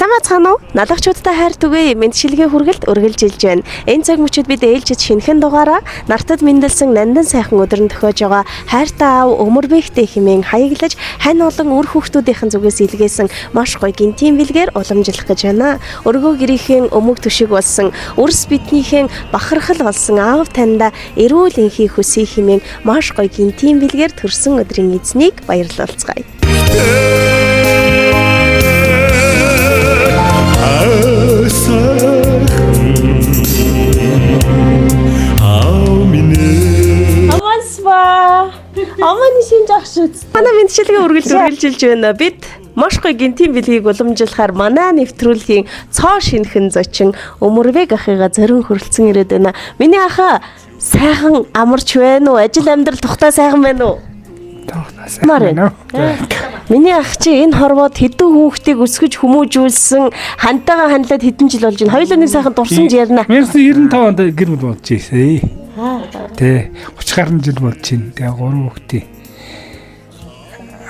Самацхан уу? Налагчуудтай хайр түгэе мэдчилгээ хүргэлт үргэлжилж байна. Энэ цаг мөчид бид ээлжид шинэхэн дугаараа нартад мэндэлсэн нандан сайхан өдрөнд төхөж байгаа хайртай аав өмөрбэхтэй хэмээн хаяглаж хань олон үр хүүхдүүдийн зүгээс илгээсэн маш гоё гинтийн бэлгээр уламжлах гэж байна. Өргөө гэрийнхэн өмөг төшиг болсон, үрс биднийхэн бахархал болсон аав таньда эрүүл энхий хүсье хэмээн маш гоё гинтийн бэлгээр төрсөн өдрийн эзнийг баярлалцгаая. Аманы шинж ахшууд. Манай мэдчилгээ үргэлжилж байна. Бид маш гоё гинтийн бэлгийг уламжлахаар манай нэвтрүүлгийн цоо шинхэн зочин Өмөрбэг ахыгаа зорин хөрөлцөн ирээд байна. Миний ахаа сайхан амарч байна уу? Ажил амьдрал тухтай сайхан байна уу? Тухтай. Миний ах чи энэ хорвоод хэдэн хүүхдийг өсгөж хүмүүжүүлсэн хантайгаа хандлаад хэдэн жил болж байна. Хоёулаа нэг сайхан дурсамж ярина. 1995 онд гэр бүл болж ийсэ. Тэ 30 гаруй жил болж байна. Тэгээ 3 хүүхдийн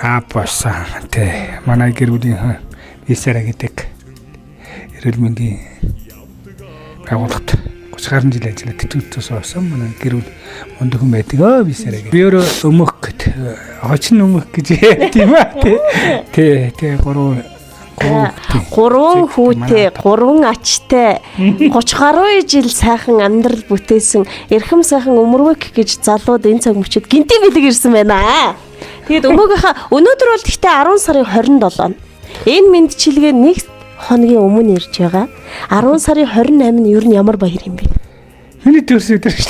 апасан. Тэ манай гэр бүлийн бисара гэдэг эрүүл мэндийн байгууллагт 30 гаруй жил ажиллаад тэтгэвчээс болсон. Манай гэр бүл мундаг хүн байдаг. Бисара гэдэг. Би өөрөө өмөх гэд хочин өмөх гэж тийм ээ. Тэ 3 хүүтэй, 3 ачтай, 30 гаруй жил сайхан амьдрал бүтээсэн эрхэм сайхан Өмөрбэг гэж залууд энэ цаг мөчид гинтийн бэлэг ирсэн байна. Тэгээд өмөөгийнхаа өнөөдөр бол гэхдээ 10 сарын 27. Энэ мэдчилгээ нэг хоногийн өмнө ирж байгаа. 10 сарын 28 нь ер нь ямар баяр юм бэ? Миний төрсөн өдөр шүү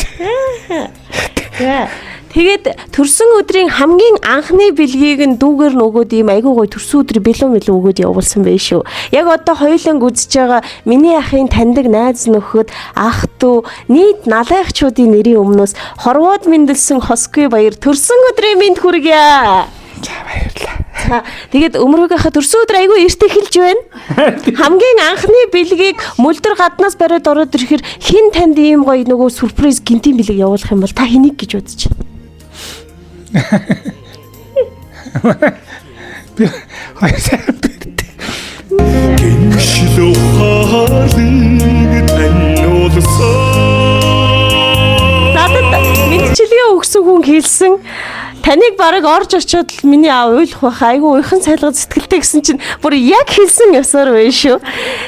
дээ. Тэгээд төрсөн өдрийн хамгийн анхны бэлгийг нь дүүгээр нь өгөөд ийм айгүй гоё төрсөн өдрийн бэлэн өгөөд явуулсан байх шүү. Яг одоо хоёуланг үзэж байгаа миний ахын таньдаг найз нөхөд ах トゥ нийт налайхчуудын нэрийн өмнөөс хорвоод мэндэлсэн хосгүй баяр төрсөн өдрийн мэнд хүргье. За баярлалаа. Тэгээд Өмөрбөгийнхаа төрсөн өдөр айгүй эрт эхэлж байна. Хамгийн анхны бэлгийг мөлдөр гаднаас бариад ороод ирэхээр хин танд ийм гоё нөгөө сүрприз гинтийн бэлэг явуулах юм бол та хэнийг гэж бодож байна? Би хайсаа бэрт. Гиншил ухаалыг таниулсан. Надад мэдчилгээ өгсөн хүн хэлсэн. Таныг бараг орж очиод л миний аав уйлах байх айгүй уйхан сайлгаж сэтгэлтэй гэсэн чинь бүр яг хэлсэн ёсоор байна шүү.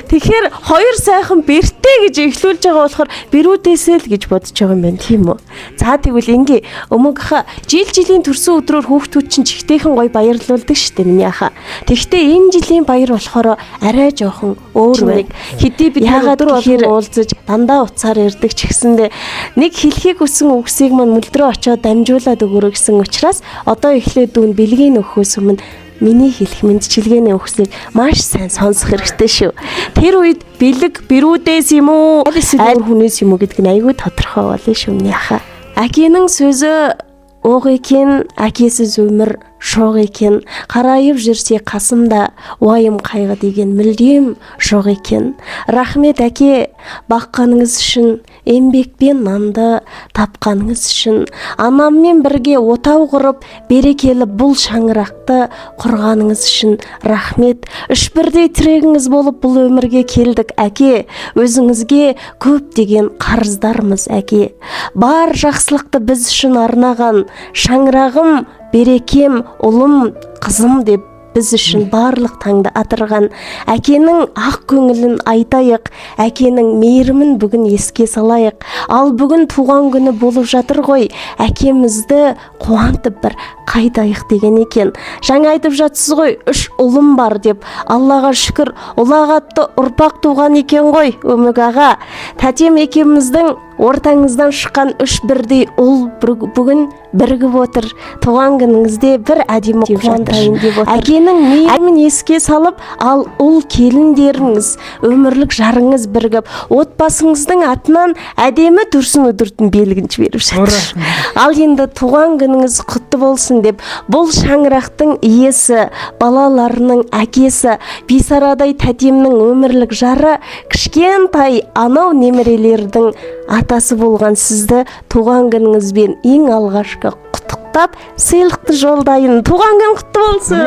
Тэгэхээр хоёр сайхан бэртээ гэж эхлүүлж байгаа болохоор бэрүүдээсээ л гэж бодож байгаа юм байна тийм үү. За тэгвэл ингээ өмөгийнхаа жилийн төрсөн өдрөөр хүүхдүүд чинь чихтэйхэн гоё баярлуулдаг шүү дээ миний ахаа. Тэгвэл энэ жилийн баяр болохоор арай жоохон өөр байна. Хэдий бид өдөр болгон уулзаж дандаа уцаар ярддаг ч гэсэндээ нэг хэлхийг хүсэн үгсийг мань мөлдрөө очиод дамжуулаад өгөрөө гэсэн учраас одоо эхлээд дүүн бэлгийн өгөхөөс өмнө миний хэлэх мэдчилгээний өгсийг маш сайн сонсох хэрэгтэй шүү. Тэр үед бэлэг бэрүүдээс юм уу аль хүнээс юм уу гэдг нь айгүй тодорхой болно шүү миний ахаа. Акинын сөзө уугикин акиэс зүмэр шогикин карайып жүрсей қасымда уайым қайғы деген мүлдем жоқ екен. Рахмет әке, баққаныңыз үшін, еңбекпен нанды тапқаныңыз үшін, анаммен бірге отау құрып берекелі бұл шаңырақты құрғаныңыз үшін рахмет. Үш бірдей тірегіңіз болып бұл өмірге келдік әке. Өзіңізге көп деген қарыздармыз әке. Бар жақсылықты біз үшін арнаған шаңырағым, берекем, ұлым, қызым деп біз үшін барлық таңды атырған әкенің ақ көңілін айтайық, әкенің мейірімін бүгін еске салайық. Ал бүгін туған күні болып жатыр ғой, әкемізді қуантып бір қайтайық деген екен. Жаңа айтып жатсыз ғой, 3 ұлым бар деп. Аллаға шүкір, ұлағатты ұрпақ туған екен ғой, Өмөг аға. Тәтем екеуміздің ортаңыздан шыққан 3 бірдей ұл бүгін бірігіп отыр. Туған күніңізде бір әдемі қуантайын деп отыр. Әкенің мейірімін еске салып, ал ұл келіндеріңіз, өмірлік жарыңыз бірігіп, отбасыңыздың атынан әдемі тұрсын өдіртін белгін жіберіп жатыр. Ал енді туған күніңіз құтты болсын деп, бұл шаңырақтың иесі, балаларының әкесі, бисарадай тәтемнің өмірлік жары, кішкентай анау немерелердің атасы болған сізді туған күніңізбен ең алғашқы құттықтап, сыйлықты жолдайын. Туған күн құтты болсын.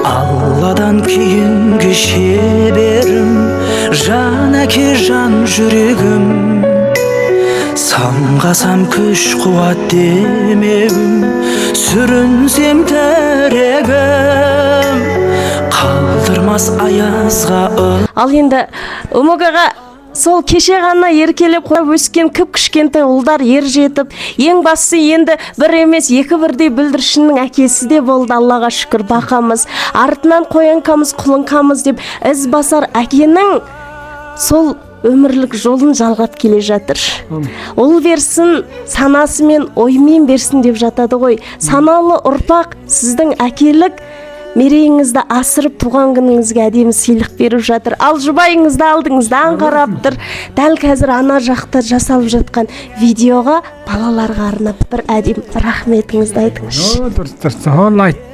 Алладан кейін кеше ki can yüreğim Samgasam küş kuvvet demegim Sürünsem teregim Kaldırmaz ayazga Ал енді Өмөг аға сол кеше ғана еркелеп қойып өскен кіп-кішкентай ұлдар ер жетіп, ең бастысы енді бір емес екі бірдей бүлдіршіннің әкесі де болды, Аллаға шүкір. Бақамыз, артынан қоянқамыз, құлынқамыз деп із басар әкенің сол өмірлік жолын жалғап келе жатыр. Ол берсін, санасымен, оймен берсін деп жатады ғой. Саналы ұрпақ сіздің әкелік мерейіңізді асырып, туған күніңізге әдемі сыйлық беріп жатыр. Ал жұбайыңызды алдыңыздан қарап тұр. Дәл қазір ана жақта жасалып жатқан видеоға балаларға арнап бір әдемі рахметіңізді айтыңызшы. Дұрыс. Оны айт.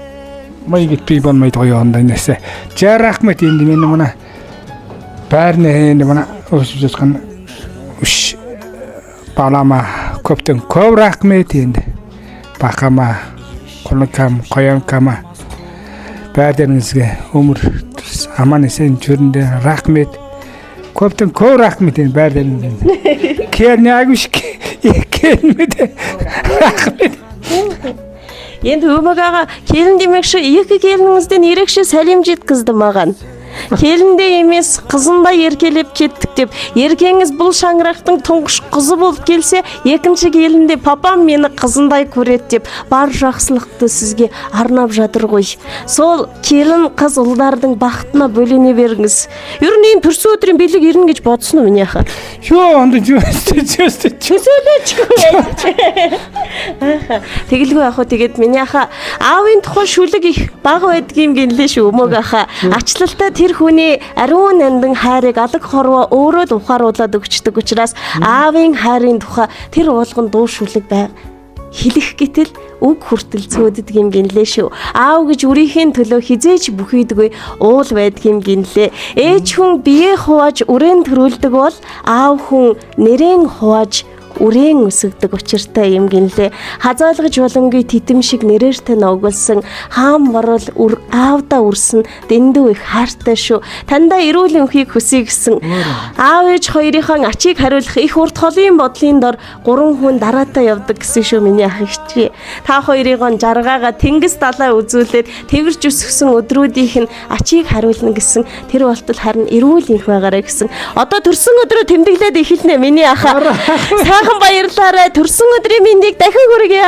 Май кетпей болмайды ғой ондай нәрсе. Жа рахмет енді мені мына бәріне енді мына өсіп жатқан үш балама көптен көп рахмет енді. Бақама, құлынқам, қоянқама бәрдеріңізге өмір аман есен жүріңдер. Рахмет. Көптен көп рахмет енді бәрдеріңізге. Керіне агыш келмеді. Рахмет. Енді Өмөг аға, келін демекші, екі келініңізден ерекше сәлем жеткізді маған. Келінде емес, қызындай еркелеп кеттік деп. Еркеңіз бұл шаңырақтың тұңғыш қызы болып келсе, екінші келінде папам мені қызындай көреді деп бар жақсылықты сізге арнап жатыр ғой. Сол келін қыз ұлдардың бақытына бөлене беріңіз. Үрінен түрсі өтірен белік ерін кеч батысын өміне аға. Онда Тэгілгүй ах тэгээд миний аха аавын тухай шүлэг их бага байдаг юм гинлээ шүү Өмөг аха. Ачлалтаа тэр хүний ариун нандин хайрыг алаг хорвоо өөрөө л ухааруулад өгчдөг учраас аавын хайрын тухай тэр уулган дуу шүлэг байг хэлэх гэтэл үг хүртэл цөөддөг юм гинлээ шүү. Аав гэж үрийнхээ төлөө хизээч бүхийдгүй уул байдаг юм гинлээ. Ээж хүн бие хувааж үрэн төрүүлдэг бол аав хүн нэрэн хувааж үрэн өсгдөг учиртай юм гинлээ. Хазаалгаж боломгүй титэм шиг нэрээр тань огуулсан хаан борол аавда үрсэн дэндүү их хайртай шүү. Тандаа эрүүл өнхийг хүсье гэсэн. Аав ээж хоёрынхаа ачийг хариулах их урт холын бодлын дор 3 хүн дараатаа явдаг гэсэн шүү миний ах ихчи. Та хоёрын жаргаагаа тэнгис далай үзүүлээд тэрж өсгсөн өдрүүдийнх нь ачийг хариулна гэсэн тэр болтол харин эрүүл инх байгаарэ гэсэн. Одоо төрсөн өдрөө тэмдэглээд эхэлнэ миний аха. Сайхан баярлаарай. Төрсөн өдрийн мэндийг дахин хүргье.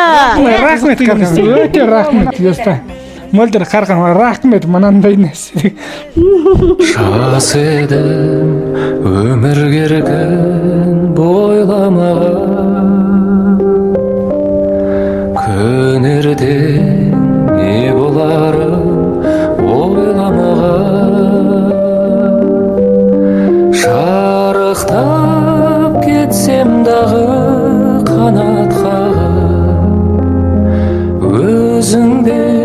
Рахмет карган. Өте рахмет яста. Мөлдір қарған рахмет мынандай нәрсе. Жас едім өмір керген бойламаған Көнерде не боларын ойламаған Шарықтап кетсем дағы қанат қағып Өзіңде